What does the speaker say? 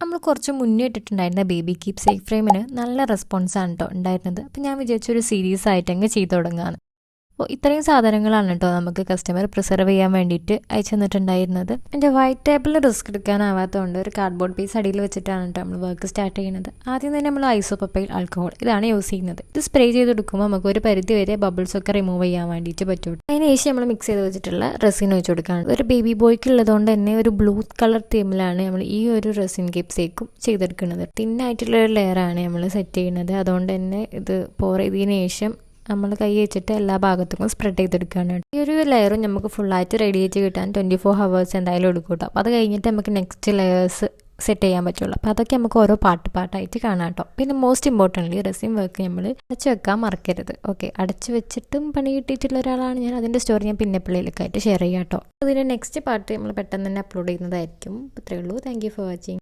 നമ്മൾ കുറച്ച് മുന്നേ ഇട്ടിട്ടുണ്ടായിരുന്ന ബേബി കീപ് സേഫ് ഫ്രെയിമിന് നല്ല റെസ്പോൺസാണ് കേട്ടോ ഉണ്ടായിരുന്നത്. അപ്പോൾ ഞാൻ വിചാരിച്ചൊരു സീരീസ് ആയിട്ട് അങ്ങ് ചെയ്തു തുടങ്ങാമെന്ന്. അപ്പോൾ ഇത്രയും സാധനങ്ങളാണ് കേട്ടോ നമുക്ക് കസ്റ്റമർ പ്രിസർവ് ചെയ്യാൻ വേണ്ടിയിട്ട് അയച്ചു തന്നിട്ടുണ്ടായിരുന്നത്. എൻ്റെ വൈറ്റ് ടേബിളിൽ റിസ്ക് എടുക്കാനാവാത്തതുകൊണ്ട് ഒരു കാർഡ്ബോർഡ് പീസ് അടിയിൽ വെച്ചിട്ടാണ് കേട്ടോ നമ്മൾ വർക്ക് സ്റ്റാർട്ട് ചെയ്യുന്നത്. ആദ്യം തന്നെ നമ്മൾ ഐസോപ്രൊപ്പൈൽ ആൽക്കഹോൾ ഇതാണ് യൂസ് ചെയ്യുന്നത്. ഇത് സ്പ്രേ ചെയ്ത് കൊടുക്കുമ്പോൾ നമുക്ക് ഒരു പരിധി വരെ ബബിൾസ് ഒക്കെ റിമൂവ് ചെയ്യാൻ വേണ്ടിയിട്ട് പറ്റും. അതിന് ശേഷം നമ്മൾ മിക്സ് ചെയ്ത് വെച്ചിട്ടുള്ള റെസിൻ ഒഴിച്ച് കൊടുക്കുകയാണ്. ഒരു ബേബി ബോയ്ക്ക് ഉള്ളതുകൊണ്ട് തന്നെ ഒരു ബ്ലൂ കളർ തീമിലാണ് നമ്മൾ ഈ ഒരു റെസിൻ കീപ്സേക്കും ചെയ്തെടുക്കുന്നത്. തിന്നായിട്ടുള്ളൊരു ലെയറാണ് നമ്മൾ സെറ്റ് ചെയ്യുന്നത്. അതുകൊണ്ട് തന്നെ ഇത് പോർ ചെയ്തതിന് ശേഷം നമ്മൾ കൈ വെച്ചിട്ട് എല്ലാ ഭാഗത്തും സ്പ്രെഡ് ചെയ്തെടുക്കുകയാണ്. ഈ ഒരു ലെയറും നമുക്ക് ഫുള്ളായിട്ട് റെഡി ആയിട്ട് കിട്ടാൻ 24 hours എന്തായാലും എടുക്കും കേട്ടോ. അപ്പോൾ അത് കഴിഞ്ഞിട്ട് നമുക്ക് നെക്സ്റ്റ് ലെയേഴ്സ് സെറ്റ് ചെയ്യാൻ പറ്റുള്ളൂ. അപ്പോൾ അതൊക്കെ നമുക്ക് ഓരോ പാർട്ടായിട്ട് കാണാം കേട്ടോ. പിന്നെ മോസ്റ്റ് ഇമ്പോർട്ടൻ്റ്ലി റെസിൻ വർക്ക് നമ്മൾ അടച്ചു വെക്കാൻ മറക്കരുത്. ഓക്കെ, അടച്ചു വെച്ചിട്ടും പണി കിട്ടിയിട്ടുള്ള ഒരാളാണ് ഞാൻ. അതിൻ്റെ സ്റ്റോറി ഞാൻ പിന്നെ പിള്ളേർക്കായിട്ട് ഷെയർ ചെയ്യാം കേട്ടോ. അതിൻ്റെ നെക്സ്റ്റ് പാർട്ട് നമ്മൾ പെട്ടെന്ന് തന്നെ അപ്ലോഡ് ചെയ്യുന്നതായിരിക്കും. ഇത്രയേ ഉള്ളൂ. Thank you for watching.